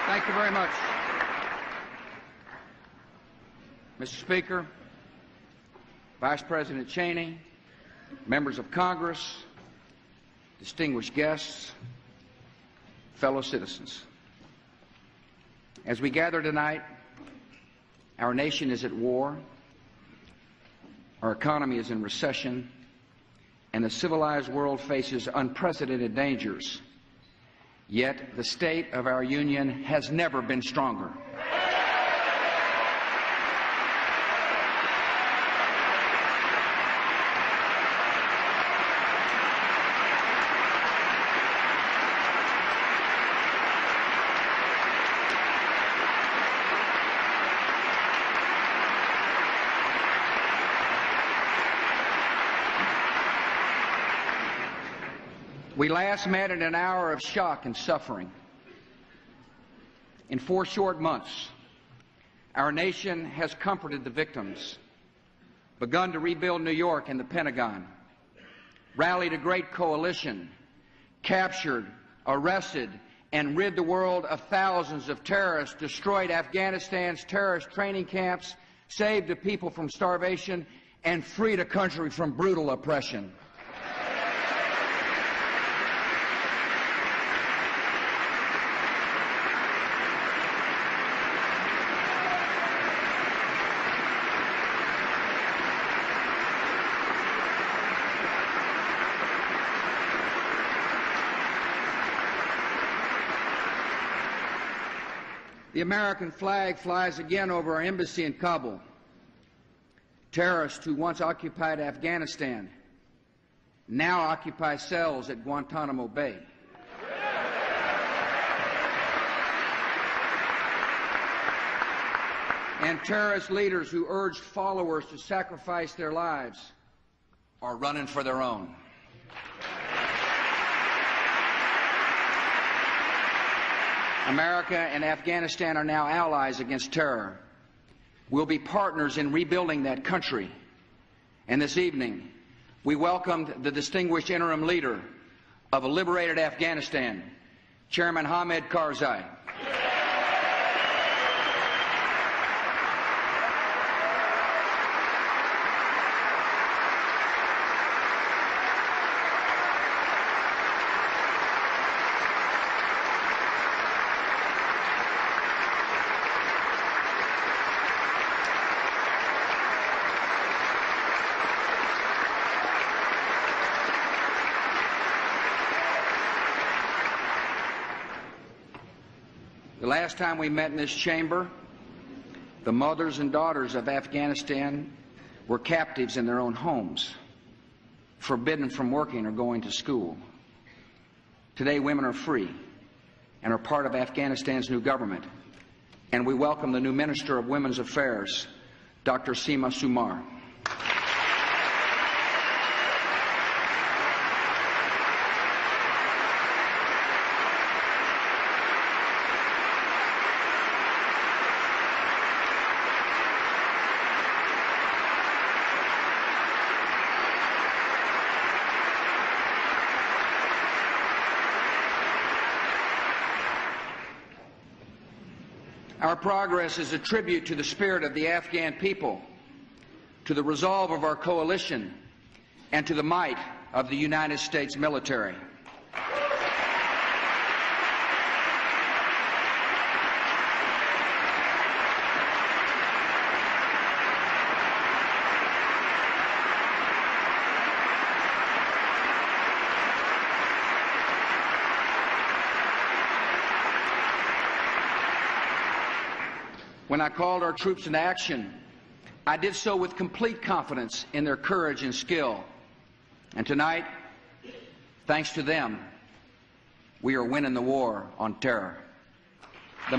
Thank you very much. Mr. Speaker, Vice President Cheney, members of Congress, distinguished guests, fellow citizens. As we gather tonight, our nation is at war, our economy is in recession, and the civilized world faces unprecedented dangers. Yet the state of our union has never been stronger. We last met in an hour of shock and suffering. In 4 short months, our nation has comforted the victims, begun to rebuild New York and the Pentagon, rallied a great coalition, captured, arrested, and rid the world of thousands of terrorists, destroyed Afghanistan's terrorist training camps, saved the people from starvation, and freed a country from brutal oppression. The American flag flies again over our embassy in Kabul. Terrorists who once occupied Afghanistan now occupy cells at Guantanamo Bay. And terrorist leaders who urged followers to sacrifice their lives are running for their own. America and Afghanistan are now allies against terror. We'll be partners in rebuilding that country. And this evening, we welcomed the distinguished interim leader of a liberated Afghanistan, Chairman Hamid Karzai. The last time we met in this chamber, the mothers and daughters of Afghanistan were captives in their own homes, forbidden from working or going to school. Today, women are free and are part of Afghanistan's new government, and we welcome the new Minister of Women's Affairs, Dr. Seema Sumar. Our progress is a tribute to the spirit of the Afghan people, to the resolve of our coalition, and to the might of the United States military. When I called our troops into action, I did so with complete confidence in their courage and skill. And tonight, thanks to them, we are winning the war on terror. The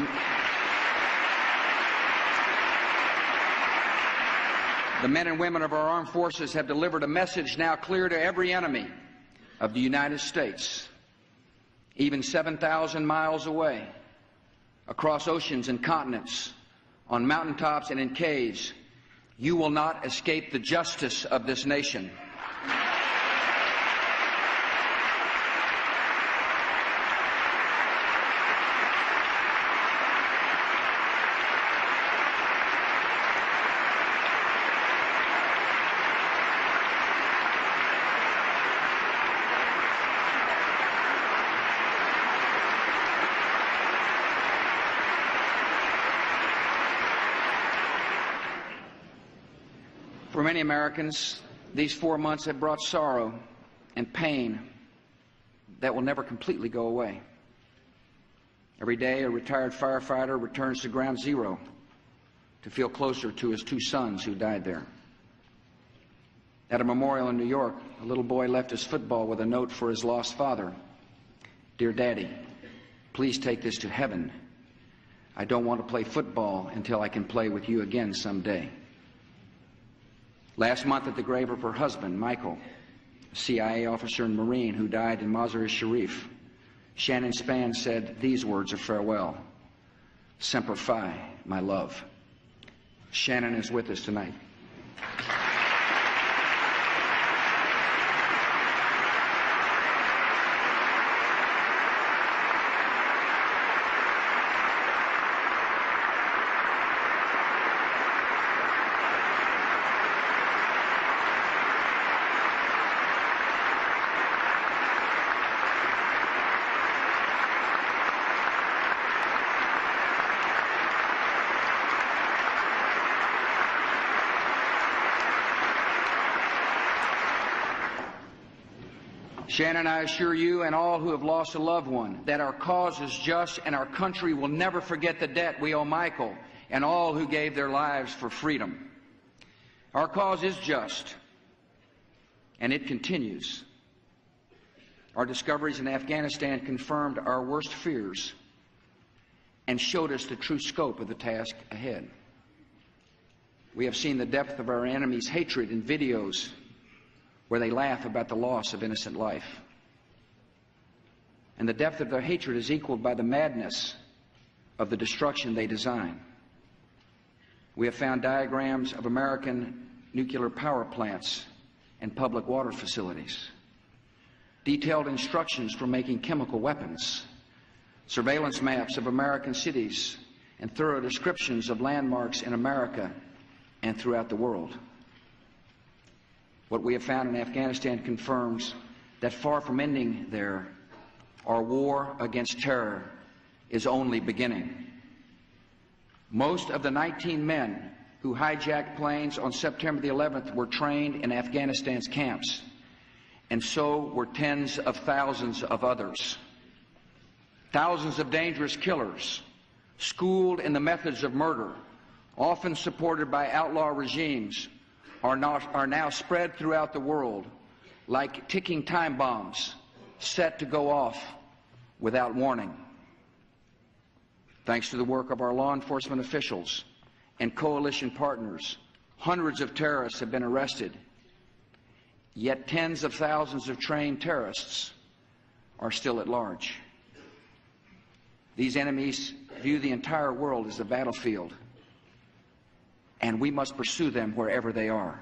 men and women of our armed forces have delivered a message now clear to every enemy of the United States, even 7,000 miles away, across oceans and continents, on mountaintops and in caves. You will not escape the justice of this nation. For many Americans, these 4 months have brought sorrow and pain that will never completely go away. Every day, a retired firefighter returns to ground zero to feel closer to his 2 sons who died there. At a memorial in New York, a little boy left his football with a note for his lost father. "Dear Daddy, please take this to heaven. I don't want to play football until I can play with you again someday." Last month, at the grave of her husband, Michael, a CIA officer and Marine who died in Mazar-e-Sharif, Shannon Spann said these words of farewell: "Semper Fi, my love." Shannon is with us tonight. Shannon, I assure you and all who have lost a loved one that our cause is just and our country will never forget the debt we owe Michael and all who gave their lives for freedom. Our cause is just, and it continues. Our discoveries in Afghanistan confirmed our worst fears and showed us the true scope of the task ahead. We have seen the depth of our enemies' hatred in videos where they laugh about the loss of innocent life. And the depth of their hatred is equaled by the madness of the destruction they design. We have found diagrams of American nuclear power plants and public water facilities, detailed instructions for making chemical weapons, surveillance maps of American cities, and thorough descriptions of landmarks in America and throughout the world. What we have found in Afghanistan confirms that far from ending there, our war against terror is only beginning. Most of the 19 men who hijacked planes on September the 11th were trained in Afghanistan's camps, and so were tens of thousands of others. Thousands of dangerous killers, schooled in the methods of murder, often supported by outlaw regimes, are now spread throughout the world like ticking time bombs set to go off without warning. Thanks to the work of our law enforcement officials and coalition partners, hundreds of terrorists have been arrested, yet tens of thousands of trained terrorists are still at large. These enemies view the entire world as a battlefield, and we must pursue them wherever they are.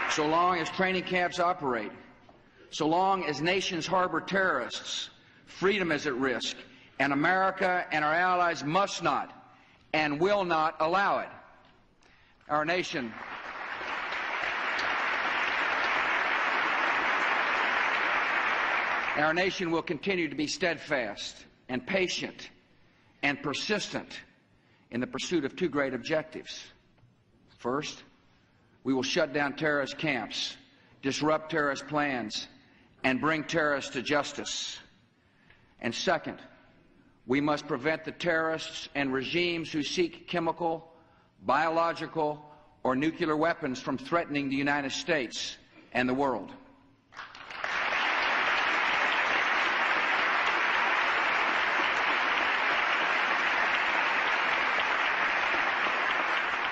So long as training camps operate, so long as nations harbor terrorists, freedom is at risk, and America and our allies must not and will not allow it. Our nation will continue to be steadfast and patient and persistent in the pursuit of 2 great objectives. First, we will shut down terrorist camps, disrupt terrorist plans, and bring terrorists to justice. And second, we must prevent the terrorists and regimes who seek chemical, biological, or nuclear weapons from threatening the United States and the world.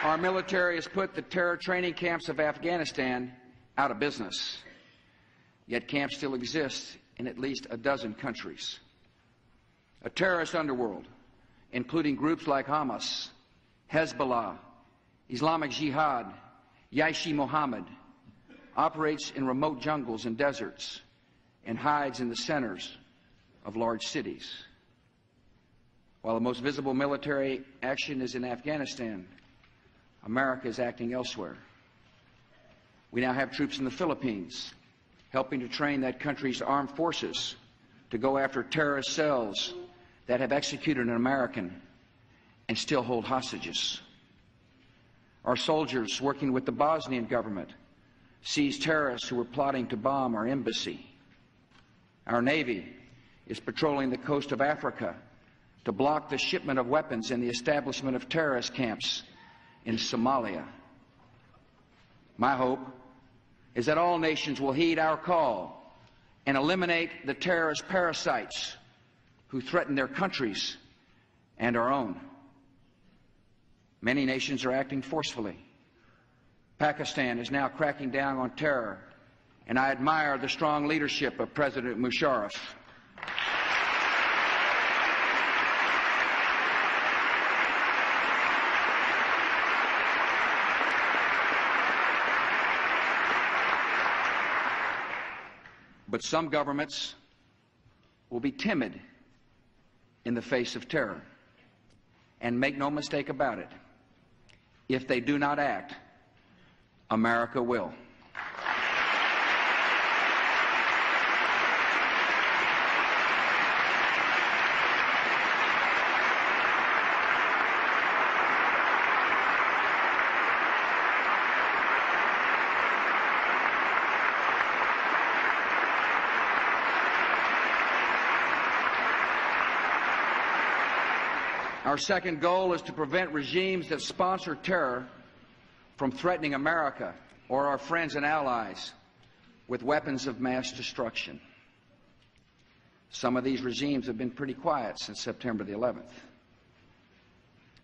Our military has put the terror training camps of Afghanistan out of business, yet camps still exist in at least a dozen countries. A terrorist underworld, including groups like Hamas, Hezbollah, Islamic Jihad, Jaish-e-Mohammed, operates in remote jungles and deserts and hides in the centers of large cities. While the most visible military action is in Afghanistan, America is acting elsewhere. We now have troops in the Philippines, helping to train that country's armed forces to go after terrorist cells that have executed an American and still hold hostages. Our soldiers, working with the Bosnian government, seized terrorists who were plotting to bomb our embassy. Our Navy is patrolling the coast of Africa to block the shipment of weapons and the establishment of terrorist camps in Somalia. My hope is that all nations will heed our call and eliminate the terrorist parasites who threaten their countries and our own. Many nations are acting forcefully. Pakistan is now cracking down on terror, and I admire the strong leadership of President Musharraf. But some governments will be timid in the face of terror. And make no mistake about it, if they do not act, America will. Our second goal is to prevent regimes that sponsor terror from threatening America or our friends and allies with weapons of mass destruction. Some of these regimes have been pretty quiet since September the 11th,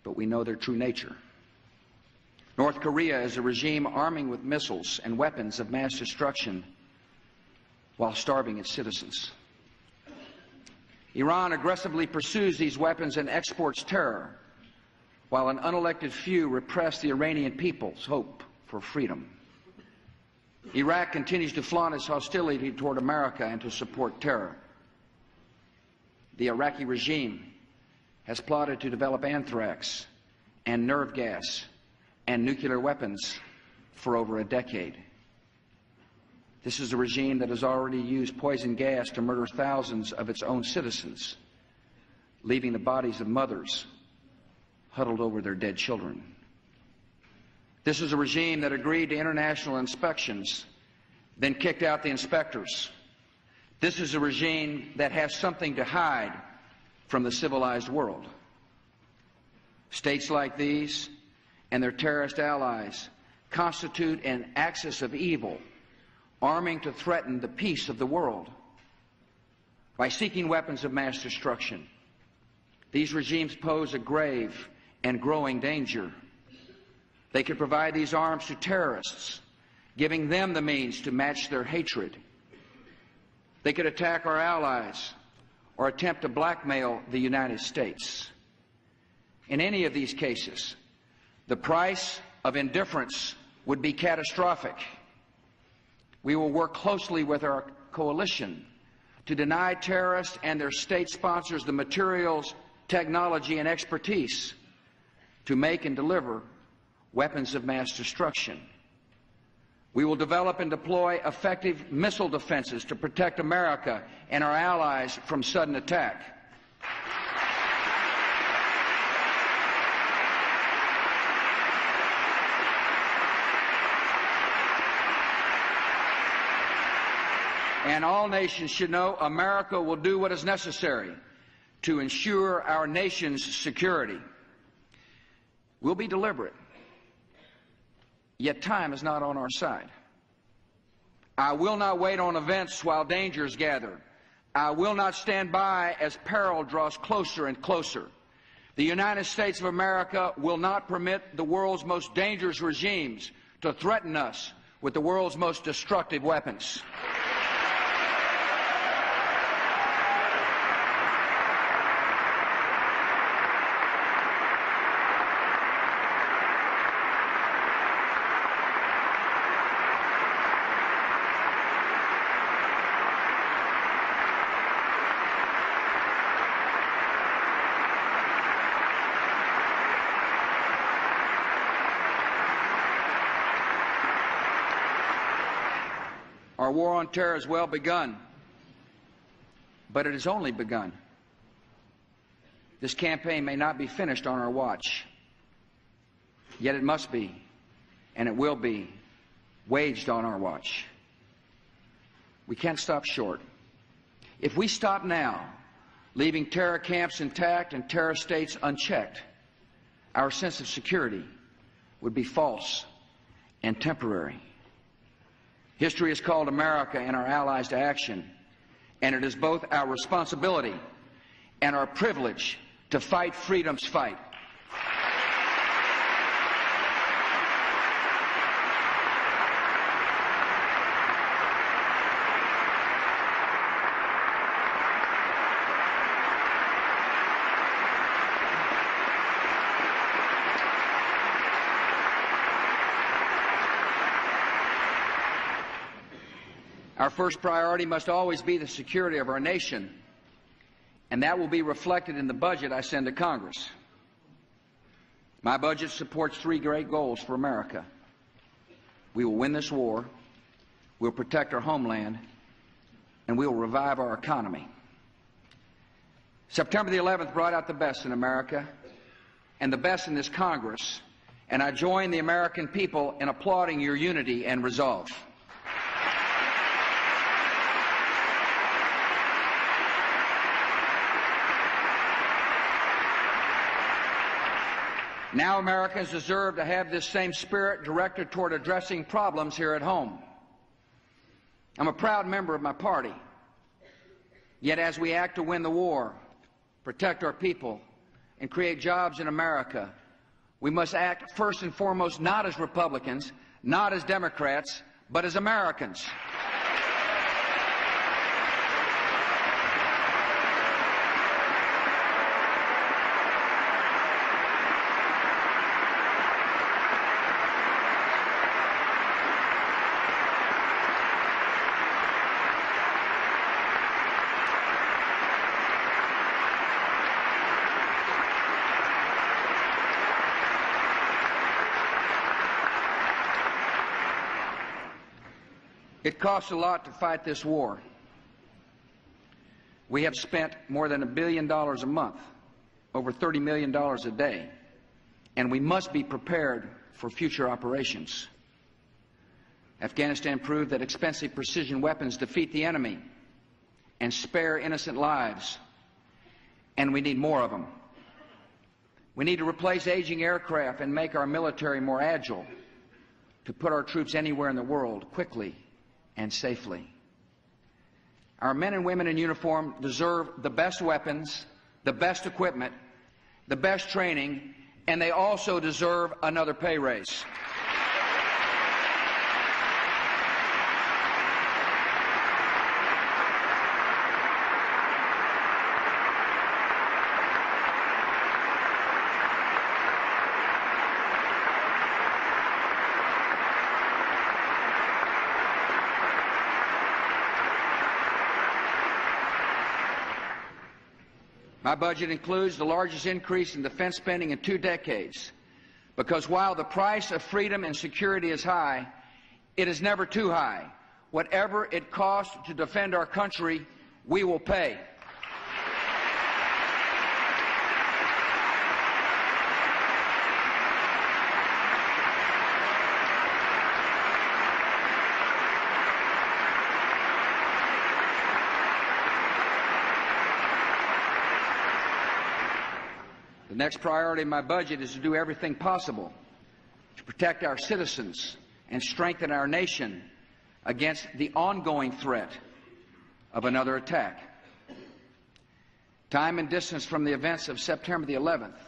but we know their true nature. North Korea is a regime arming with missiles and weapons of mass destruction while starving its citizens. Iran aggressively pursues these weapons and exports terror, while an unelected few repress the Iranian people's hope for freedom. Iraq continues to flaunt its hostility toward America and to support terror. The Iraqi regime has plotted to develop anthrax and nerve gas and nuclear weapons for over a decade. This is a regime that has already used poison gas to murder thousands of its own citizens, leaving the bodies of mothers huddled over their dead children. This is a regime that agreed to international inspections, then kicked out the inspectors. This is a regime that has something to hide from the civilized world. States like these and their terrorist allies constitute an axis of evil, arming to threaten the peace of the world. By seeking weapons of mass destruction, these regimes pose a grave and growing danger. They could provide these arms to terrorists, giving them the means to match their hatred. They could attack our allies or attempt to blackmail the United States. In any of these cases, the price of indifference would be catastrophic. We will work closely with our coalition to deny terrorists and their state sponsors the materials, technology, and expertise to make and deliver weapons of mass destruction. We will develop and deploy effective missile defenses to protect America and our allies from sudden attack. And all nations should know America will do what is necessary to ensure our nation's security. We'll be deliberate, yet time is not on our side. I will not wait on events while dangers gather. I will not stand by as peril draws closer and closer. The United States of America will not permit the world's most dangerous regimes to threaten us with the world's most destructive weapons. Our Our war on terror has well begun, but it has only begun. This campaign may not be finished on our watch, yet it must be, and it will be, waged on our watch. We can't stop short. If we stop now, leaving terror camps intact and terror states unchecked, our sense of security would be false and temporary. History has called America and our allies to action, and it is both our responsibility and our privilege to fight freedom's fight. Our first priority must always be the security of our nation, and that will be reflected in the budget I send to Congress. My budget supports three great goals for America. We will win this war, we'll protect our homeland, and we will revive our economy. September the 11th brought out the best in America and the best in this Congress, and I join the American people in applauding your unity and resolve. Now Americans deserve to have this same spirit directed toward addressing problems here at home. I'm a proud member of my party. Yet as we act to win the war, protect our people, and create jobs in America, we must act first and foremost not as Republicans, not as Democrats, but as Americans. It costs a lot to fight this war. We have spent more than $1 billion a month, over $30 million a day, and we must be prepared for future operations. Afghanistan proved that expensive precision weapons defeat the enemy and spare innocent lives, and we need more of them. We need to replace aging aircraft and make our military more agile to put our troops anywhere in the world quickly and safely. Our men and women in uniform deserve the best weapons, the best equipment, the best training, and they also deserve another pay raise. My budget includes the largest increase in defense spending in 2 decades, because while the price of freedom and security is high, it is never too high. Whatever it costs to defend our country, we will pay. The next priority in my budget is to do everything possible to protect our citizens and strengthen our nation against the ongoing threat of another attack. Time and distance from the events of September the 11th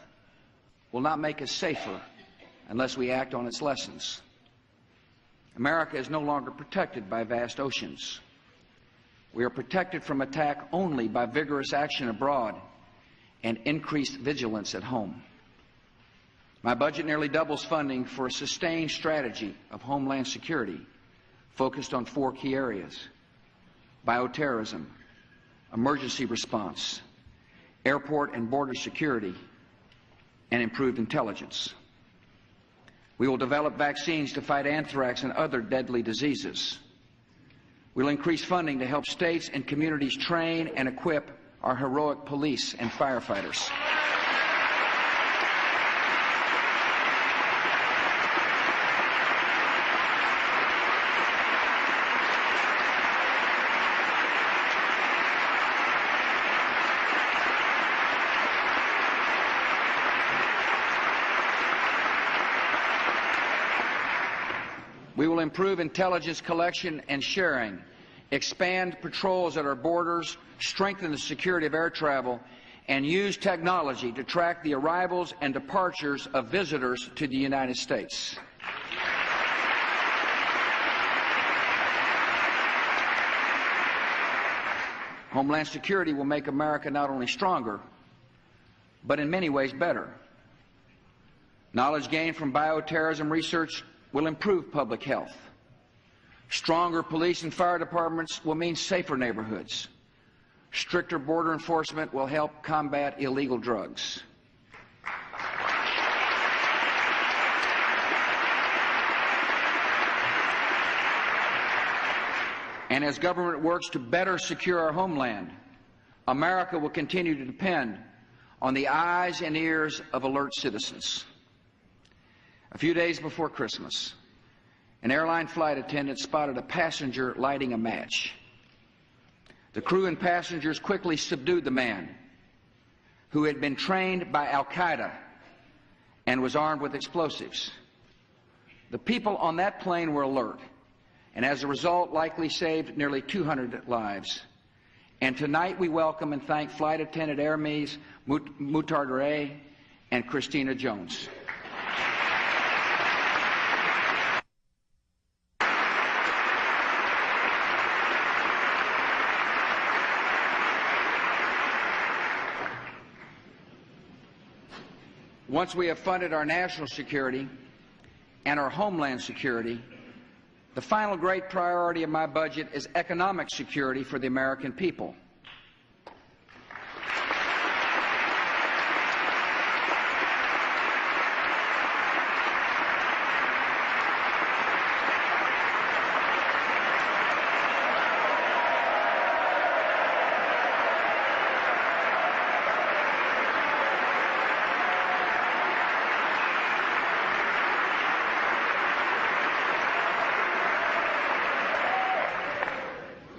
will not make us safer unless we act on its lessons. America is no longer protected by vast oceans. We are protected from attack only by vigorous action abroad and increased vigilance at home. My budget nearly doubles funding for a sustained strategy of homeland security focused on 4 key areas: bioterrorism, emergency response, airport and border security, and improved intelligence. We will develop vaccines to fight anthrax and other deadly diseases. We'll increase funding to help states and communities train and equip our heroic police and firefighters. We will improve intelligence collection and sharing, expand patrols at our borders, strengthen the security of air travel, and use technology to track the arrivals and departures of visitors to the United States. Homeland Security will make America not only stronger, but in many ways better. Knowledge gained from bioterrorism research will improve public health. Stronger police and fire departments will mean safer neighborhoods. Stricter border enforcement will help combat illegal drugs. And as government works to better secure our homeland, America will continue to depend on the eyes and ears of alert citizens. A few days before Christmas, an airline flight attendant spotted a passenger lighting a match. The crew and passengers quickly subdued the man, who had been trained by Al-Qaeda and was armed with explosives. The people on that plane were alert, and as a result likely saved nearly 200 lives. And tonight we welcome and thank Flight Attendant Hermes Mutardere and Christina Jones. Once we have funded our national security and our homeland security, the final great priority of my budget is economic security for the American people.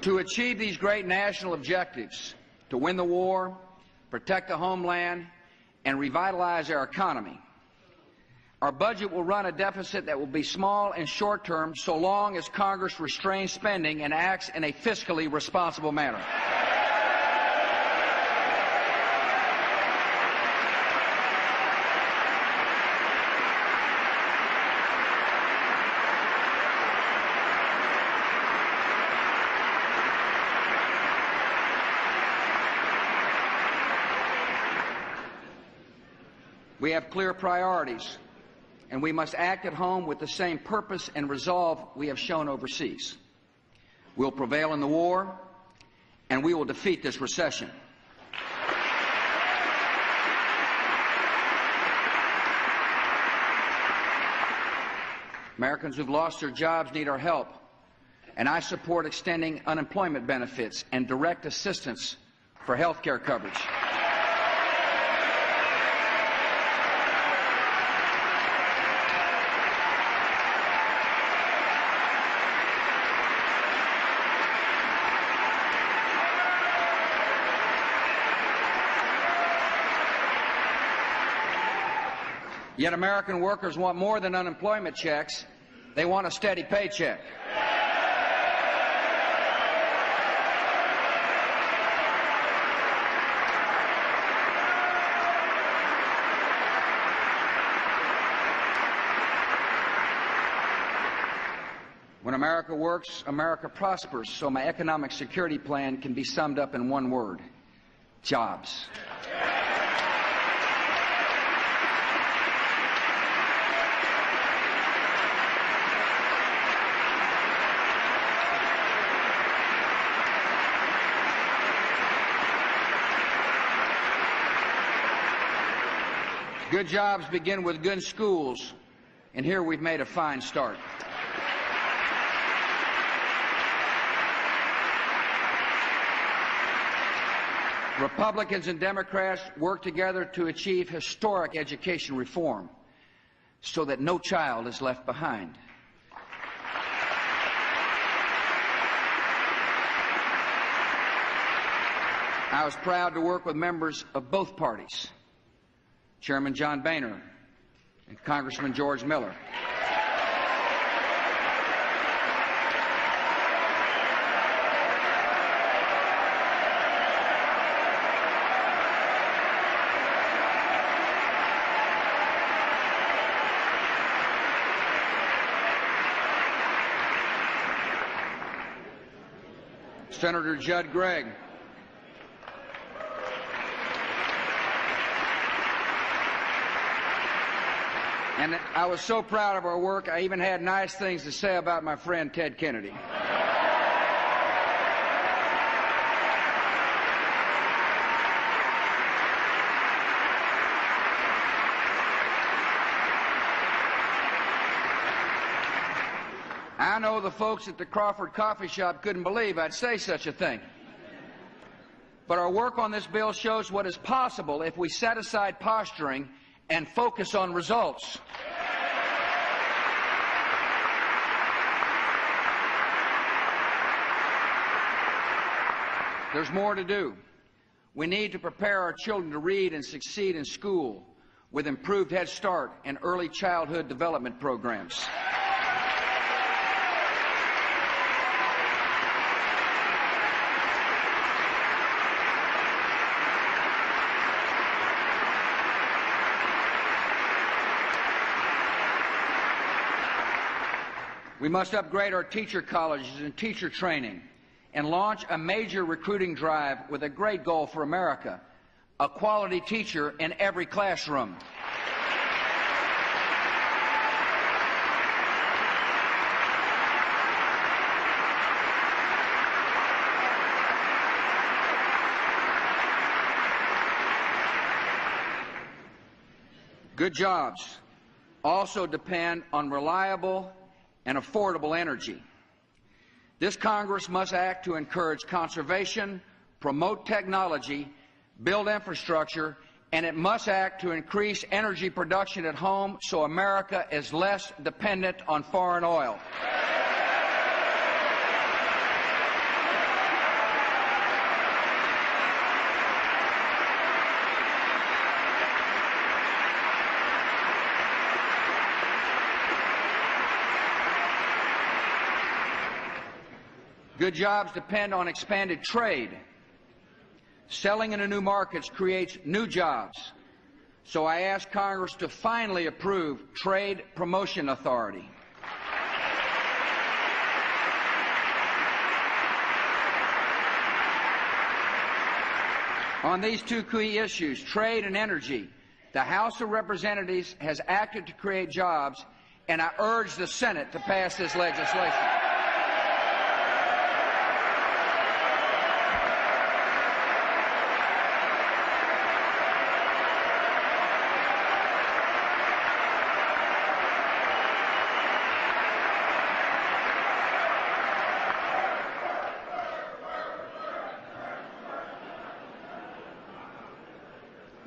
To achieve these great national objectives, to win the war, protect the homeland, and revitalize our economy, our budget will run a deficit that will be small and short-term so long as Congress restrains spending and acts in a fiscally responsible manner. We have clear priorities, and we must act at home with the same purpose and resolve we have shown overseas. We'll prevail in the war, and we will defeat this recession. Americans who've lost their jobs need our help, and I support extending unemployment benefits and direct assistance for health care coverage. Yet American workers want more than unemployment checks. They want a steady paycheck. When America works, America prospers. So my economic security plan can be summed up in one word: jobs. Good jobs begin with good schools, and here we've made a fine start. Republicans and Democrats work together to achieve historic education reform so that no child is left behind. I was proud to work with members of both parties, Chairman John Boehner and Congressman George Miller. Senator Judd Gregg. And I was so proud of our work, I even had nice things to say about my friend Ted Kennedy. I know the folks at the Crawford Coffee Shop couldn't believe I'd say such a thing. But our work on this bill shows what is possible if we set aside posturing and focus on results. There's more to do. We need to prepare our children to read and succeed in school with improved Head Start and early childhood development programs. We must upgrade our teacher colleges and teacher training and launch a major recruiting drive with a great goal for America: a quality teacher in every classroom. Good jobs also depend on reliable and affordable energy. This Congress must act to encourage conservation, promote technology, build infrastructure, and it must act to increase energy production at home so America is less dependent on foreign oil. Good jobs depend on expanded trade. Selling into new markets creates new jobs. So I ask Congress to finally approve Trade Promotion Authority. On these two key issues, trade and energy, the House of Representatives has acted to create jobs, and I urge the Senate to pass this legislation.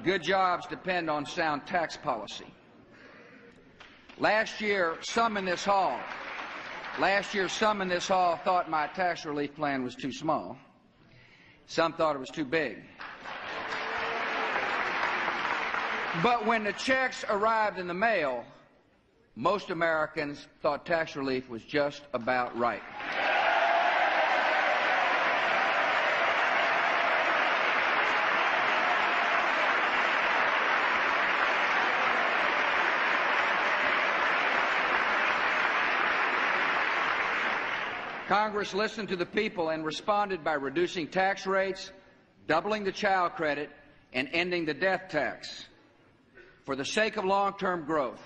Good jobs depend on sound tax policy. Last year, some in this hall thought my tax relief plan was too small. Some thought it was too big. But when the checks arrived in the mail, most Americans thought tax relief was just about right. Congress listened to the people and responded by reducing tax rates, doubling the child credit, and ending the death tax. For the sake of long-term growth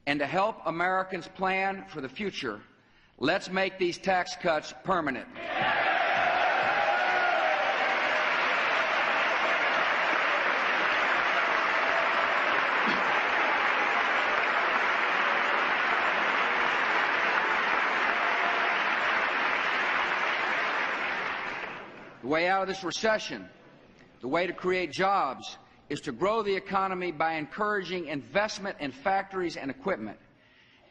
and to help Americans plan for the future, let's make these tax cuts permanent. The way out of this recession The way to create jobs is to grow the economy by encouraging investment in factories and equipment,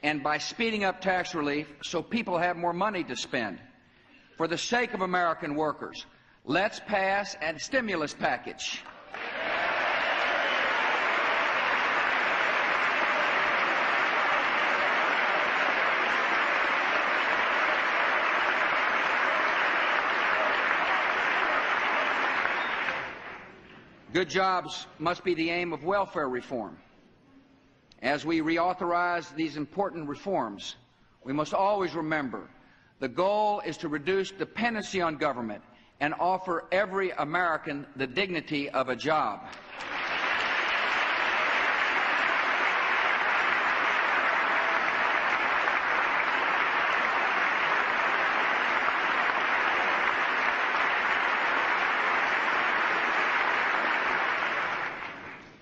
and by speeding up tax relief so people have more money to spend. For the sake of American workers, let's pass a stimulus package. Good jobs must be the aim of welfare reform. As we reauthorize these important reforms, we must always remember the goal is to reduce dependency on government and offer every American the dignity of a job.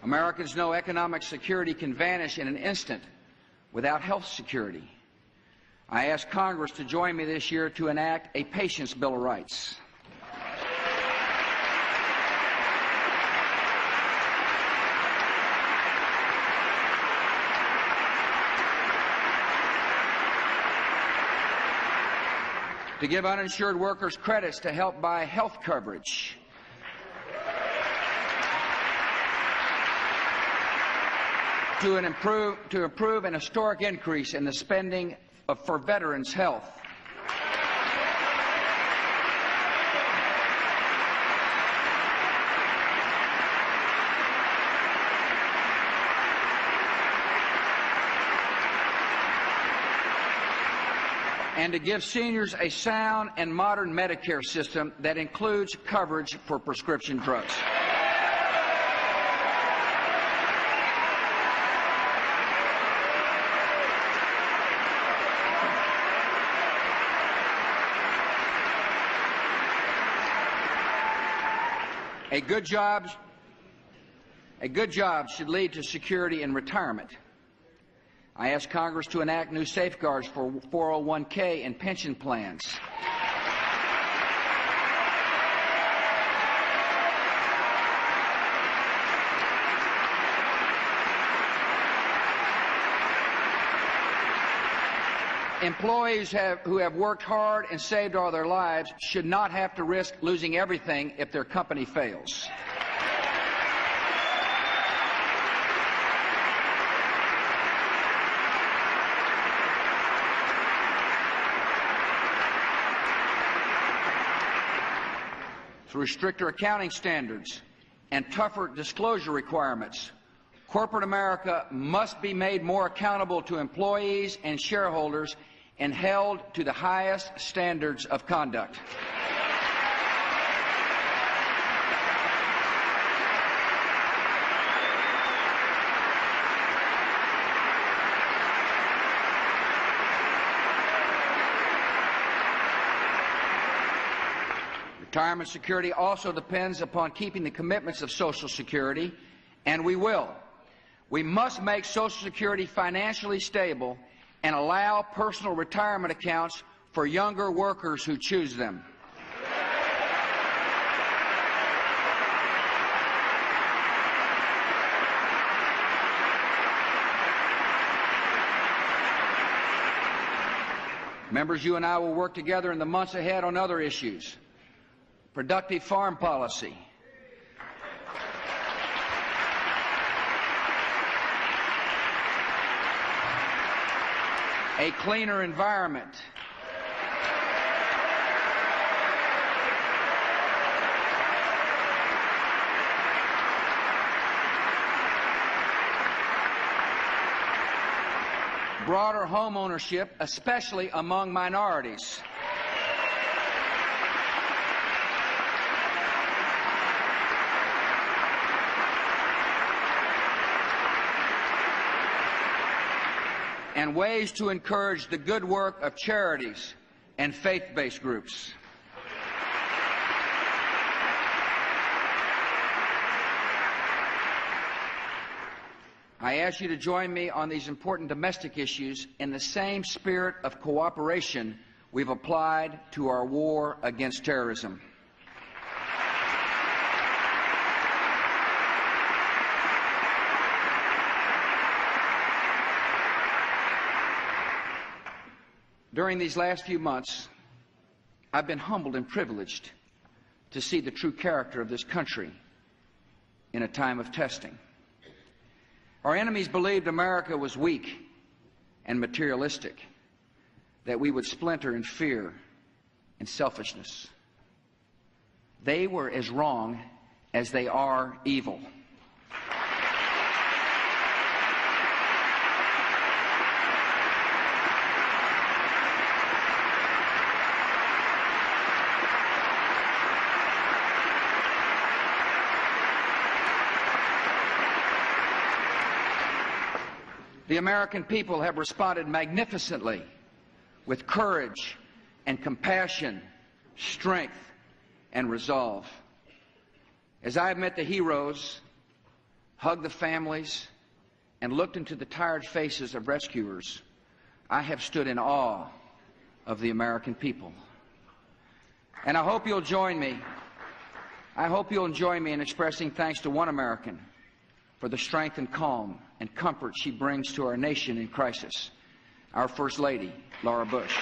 Americans know economic security can vanish in an instant without health security. I ask Congress to join me this year to enact a Patient's Bill of Rights. To give uninsured workers credits to help buy health coverage. To approve an historic increase in the spending for veterans' health. And to give seniors a sound and modern Medicare system that includes coverage for prescription drugs. A good job should lead to security in retirement. I ask Congress to enact new safeguards for 401k and pension plans. Employees who have worked hard and saved all their lives should not have to risk losing everything if their company fails. Through stricter accounting standards and tougher disclosure requirements, corporate America must be made more accountable to employees and shareholders and held to the highest standards of conduct. Retirement security also depends upon keeping the commitments of Social Security, and we will. We must make Social Security financially stable and allow personal retirement accounts for younger workers who choose them. Members, you and I will work together in the months ahead on other issues. Productive farm policy, a cleaner environment, broader home ownership, especially among minorities, and ways to encourage the good work of charities and faith-based groups. I ask you to join me on these important domestic issues in the same spirit of cooperation we've applied to our war against terrorism. During these last few months, I've been humbled and privileged to see the true character of this country in a time of testing. Our enemies believed America was weak and materialistic, that we would splinter in fear and selfishness. They were as wrong as they are evil. The American people have responded magnificently with courage and compassion, strength and resolve. As I have met the heroes, hugged the families, and looked into the tired faces of rescuers, I have stood in awe of the American people. And I hope you'll join me. I hope you'll join me in expressing thanks to one American for the strength and calm and comfort she brings to our nation in crisis, our First Lady, Laura Bush.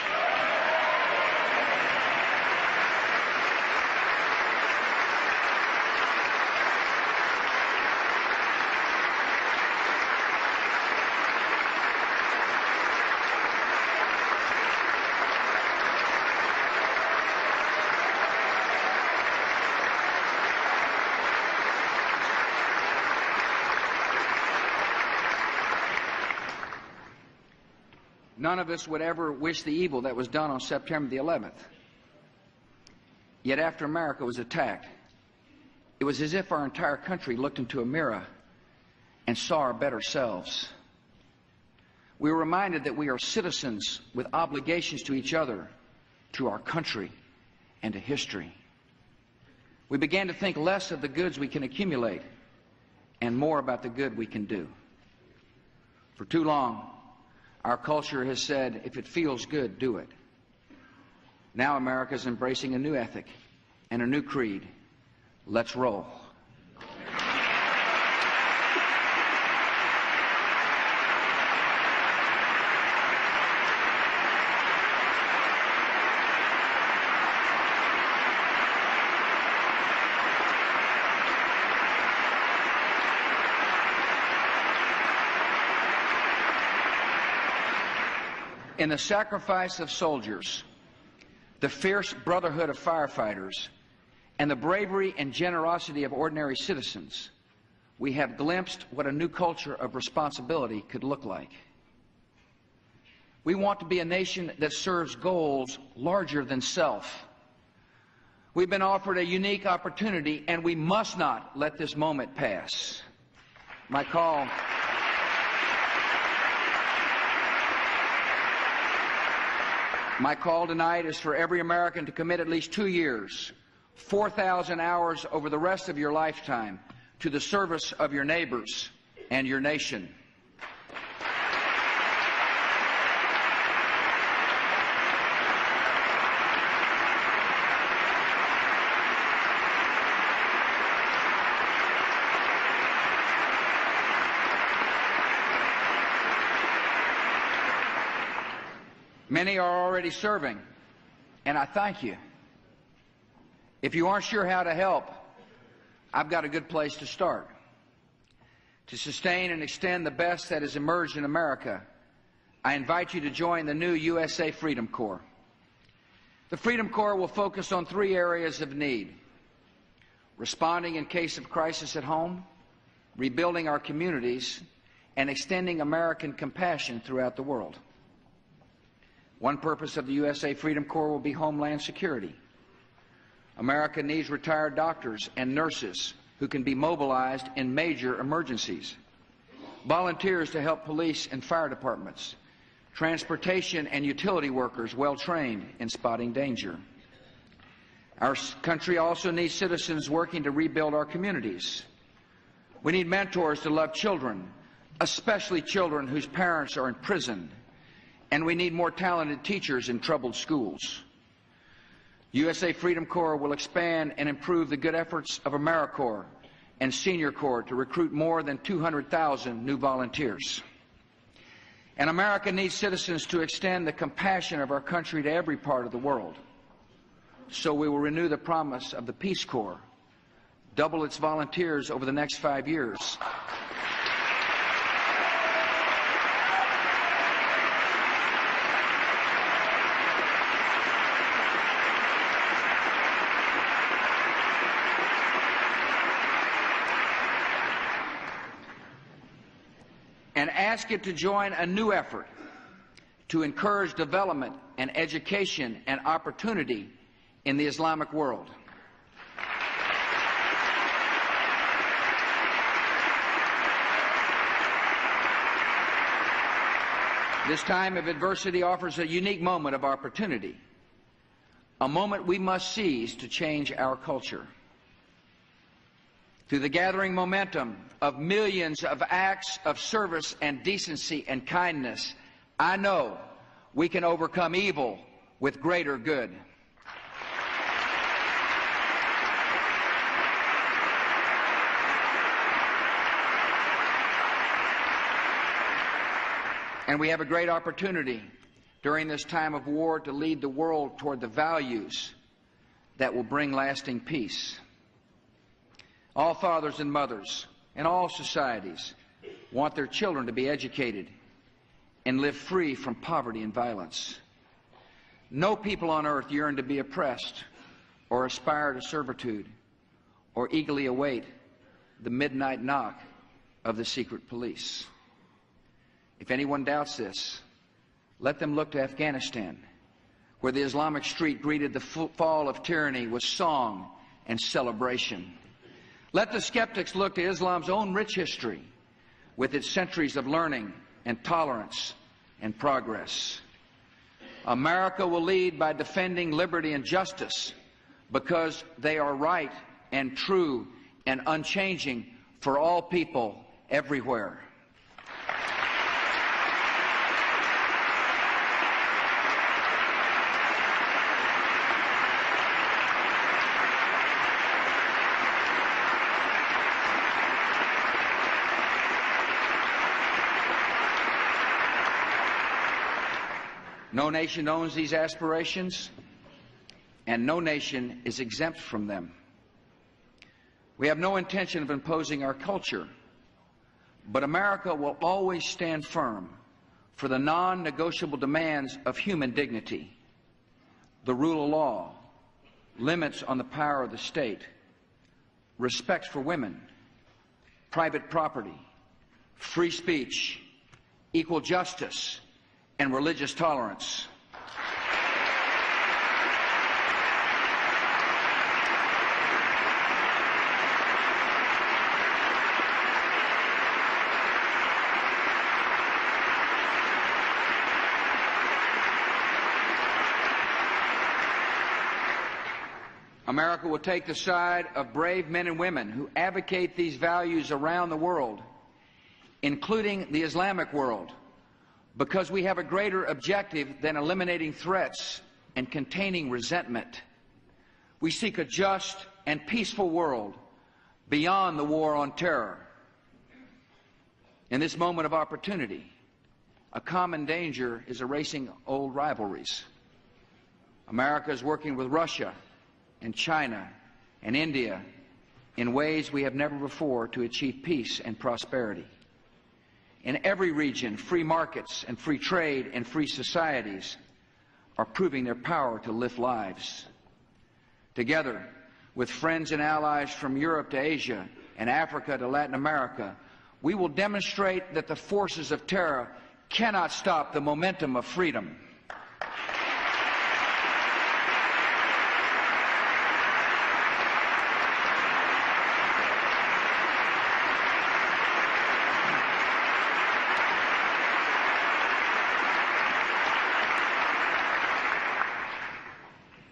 None of us would ever wish the evil that was done on September the 11th. Yet after America was attacked, it was as if our entire country looked into a mirror and saw our better selves. We were reminded that we are citizens with obligations to each other, to our country, and to history. We began to think less of the goods we can accumulate and more about the good we can do. For too long, our culture has said, if it feels good, do it. Now America is embracing a new ethic and a new creed. Let's roll. In the sacrifice of soldiers, the fierce brotherhood of firefighters, and the bravery and generosity of ordinary citizens, we have glimpsed what a new culture of responsibility could look like. We want to be a nation that serves goals larger than self. We've been offered a unique opportunity, and we must not let this moment pass. My call tonight is for every American to commit at least 2 years, 4,000 hours over the rest of your lifetime, to the service of your neighbors and your nation. Many are already serving, and I thank you. If you aren't sure how to help, I've got a good place to start. To sustain and extend the best that has emerged in America, I invite you to join the new USA Freedom Corps. The Freedom Corps will focus on 3 areas of need: responding in case of crisis at home, rebuilding our communities, and extending American compassion throughout the world. One purpose of the USA Freedom Corps will be homeland security. America needs retired doctors and nurses who can be mobilized in major emergencies, volunteers to help police and fire departments, transportation and utility workers well trained in spotting danger. Our country also needs citizens working to rebuild our communities. We need mentors to love children, especially children whose parents are in prison. And we need more talented teachers in troubled schools. USA Freedom Corps will expand and improve the good efforts of AmeriCorps and Senior Corps to recruit more than 200,000 new volunteers. And America needs citizens to extend the compassion of our country to every part of the world. So we will renew the promise of the Peace Corps, double its volunteers over the next 5 years. And ask it to join a new effort to encourage development and education and opportunity in the Islamic world. This time of adversity offers a unique moment of opportunity, a moment we must seize to change our culture. Through the gathering momentum of millions of acts of service and decency and kindness, I know we can overcome evil with greater good. And we have a great opportunity during this time of war to lead the world toward the values that will bring lasting peace. All fathers and mothers in all societies want their children to be educated and live free from poverty and violence. No people on earth yearn to be oppressed or aspire to servitude or eagerly await the midnight knock of the secret police. If anyone doubts this, let them look to Afghanistan, where the Islamic street greeted the fall of tyranny with song and celebration. Let the skeptics look to Islam's own rich history, with its centuries of learning and tolerance and progress. America will lead by defending liberty and justice, because they are right and true and unchanging for all people everywhere. No nation owns these aspirations, and no nation is exempt from them. We have no intention of imposing our culture, but America will always stand firm for the non-negotiable demands of human dignity, the rule of law, limits on the power of the state, respect for women, private property, free speech, equal justice, and religious tolerance. America will take the side of brave men and women who advocate these values around the world, including the Islamic world, because we have a greater objective than eliminating threats and containing resentment. We seek a just and peaceful world beyond the war on terror. In this moment of opportunity, a common danger is erasing old rivalries. America is working with Russia and China and India in ways we have never before to achieve peace and prosperity. In every region, free markets and free trade and free societies are proving their power to lift lives. Together with friends and allies from Europe to Asia and Africa to Latin America, we will demonstrate that the forces of terror cannot stop the momentum of freedom.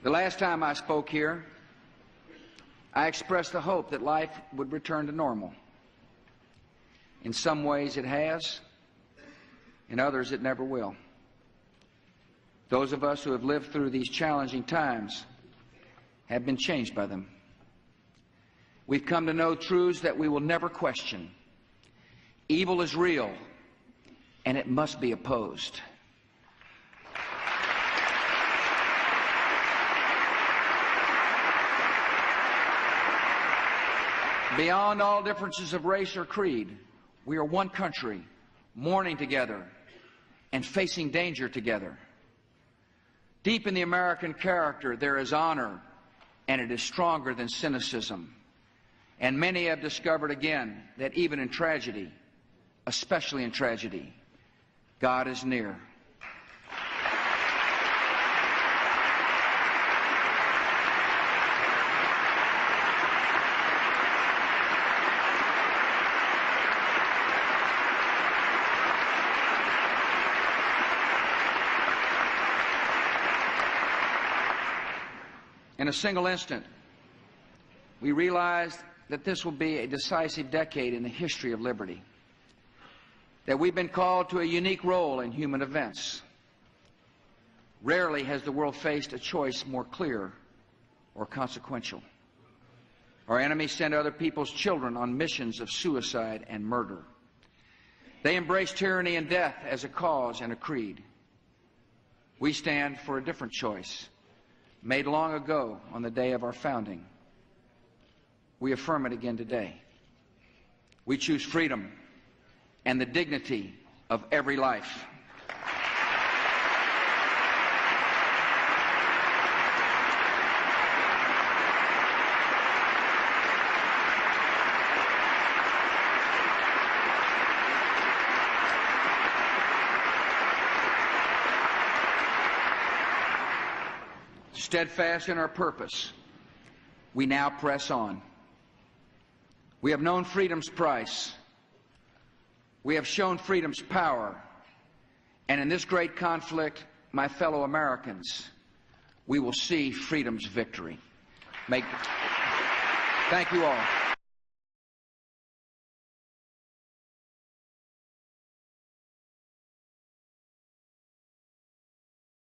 The last time I spoke here, I expressed the hope that life would return to normal. In some ways it has, in others it never will. Those of us who have lived through these challenging times have been changed by them. We've come to know truths that we will never question. Evil is real, and it must be opposed. Beyond all differences of race or creed, we are one country, mourning together and facing danger together. Deep in the American character, there is honor, and it is stronger than cynicism. And many have discovered again that even in tragedy, especially in tragedy, God is near. In a single instant, we realized that this will be a decisive decade in the history of liberty, that we've been called to a unique role in human events. Rarely has the world faced a choice more clear or consequential. Our enemies send other people's children on missions of suicide and murder. They embrace tyranny and death as a cause and a creed. We stand for a different choice, made long ago on the day of our founding. We affirm it again today. We choose freedom and the dignity of every life. Steadfast in our purpose, we now press on. We have known freedom's price. We have shown freedom's power. And in this great conflict, my fellow Americans, we will see freedom's victory. Thank you all.